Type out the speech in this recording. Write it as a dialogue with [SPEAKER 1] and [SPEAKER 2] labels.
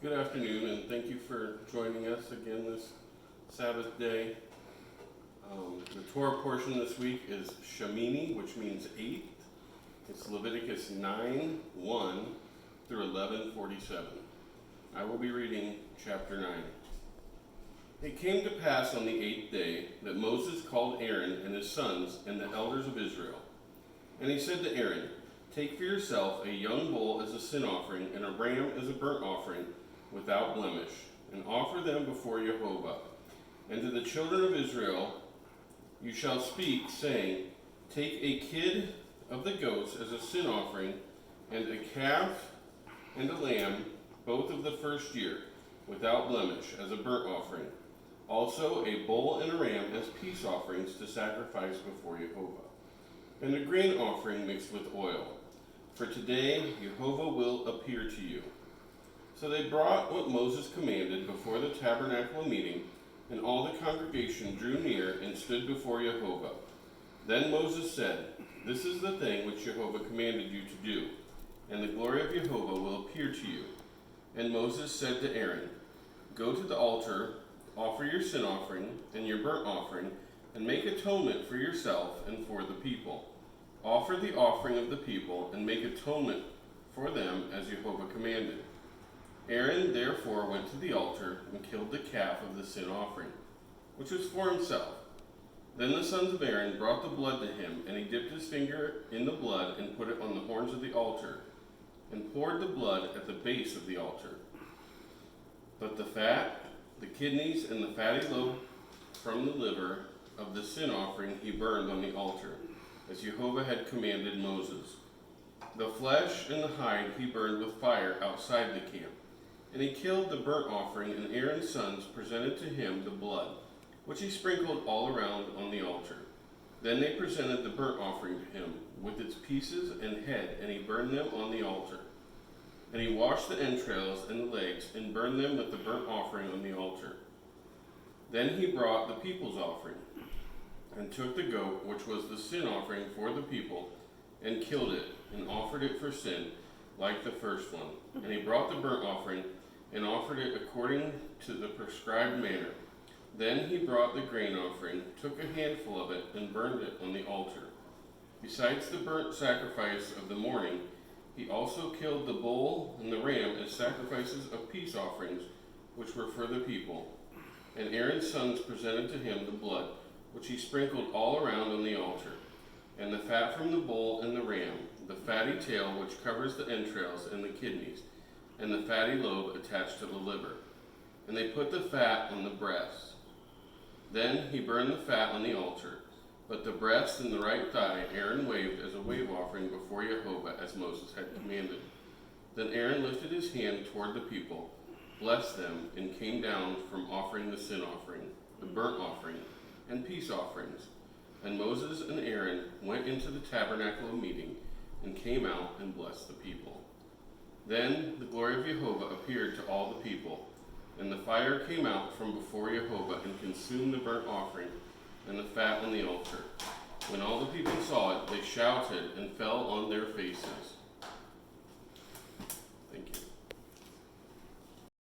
[SPEAKER 1] Good afternoon, and thank you for joining us again this Sabbath day. The Torah portion this week is Shemini, which means 8th. It's Leviticus 9:1 through 11:47. I will be reading chapter 9. It came to pass on the 8th day that Moses called Aaron and his sons and the elders of Israel. And he said to Aaron, "Take for yourself a young bull as a sin offering and a ram as a burnt offering without blemish, and offer them before Jehovah. And to the children of Israel you shall speak, saying, Take a kid of the goats as a sin offering, and a calf and a lamb, both of the first year, without blemish, as a burnt offering. Also a bull and a ram as peace offerings to sacrifice before Jehovah. And a grain offering mixed with oil. For today Jehovah will appear to you." So they brought what Moses commanded before the tabernacle meeting, and all the congregation drew near and stood before Jehovah. Then Moses said, "This is the thing which Jehovah commanded you to do, and the glory of Jehovah will appear to you." And Moses said to Aaron, "Go to the altar, offer your sin offering and your burnt offering, and make atonement for yourself and for the people. Offer the offering of the people, and make atonement for them as Jehovah commanded." Aaron therefore went to the altar and killed the calf of the sin offering, which was for himself. Then the sons of Aaron brought the blood to him, and he dipped his finger in the blood and put it on the horns of the altar, and poured the blood at the base of the altar. But the fat, the kidneys, and the fatty lobe from the liver of the sin offering he burned on the altar, as Jehovah had commanded Moses. The flesh and the hide he burned with fire outside the camp. And he killed the burnt offering, and Aaron's sons presented to him the blood, which he sprinkled all around on the altar. Then they presented the burnt offering to him, with its pieces and head, and he burned them on the altar. And he washed the entrails and the legs, and burned them with the burnt offering on the altar. Then he brought the people's offering, and took the goat, which was the sin offering for the people, and killed it, and offered it for sin, like the first one. And he brought the burnt offering, and offered it according to the prescribed manner. Then he brought the grain offering, took a handful of it, and burned it on the altar. Besides the burnt sacrifice of the morning, he also killed the bull and the ram as sacrifices of peace offerings, which were for the people. And Aaron's sons presented to him the blood, which he sprinkled all around on the altar, and the fat from the bull and the ram, the fatty tail which covers the entrails and the kidneys, and the fatty lobe attached to the liver. And they put the fat on the breast. Then he burned the fat on the altar, but the breast and the right thigh Aaron waved as a wave offering before Jehovah, as Moses had commanded. Then Aaron lifted his hand toward the people, blessed them, and came down from offering the sin offering, the burnt offering, and peace offerings. And Moses and Aaron went into the tabernacle of meeting, and came out and blessed the people. Then the glory of Jehovah appeared to all the people, and the fire came out from before Jehovah and consumed the burnt offering and the fat on the altar. When all the people saw it, they shouted and fell on their faces.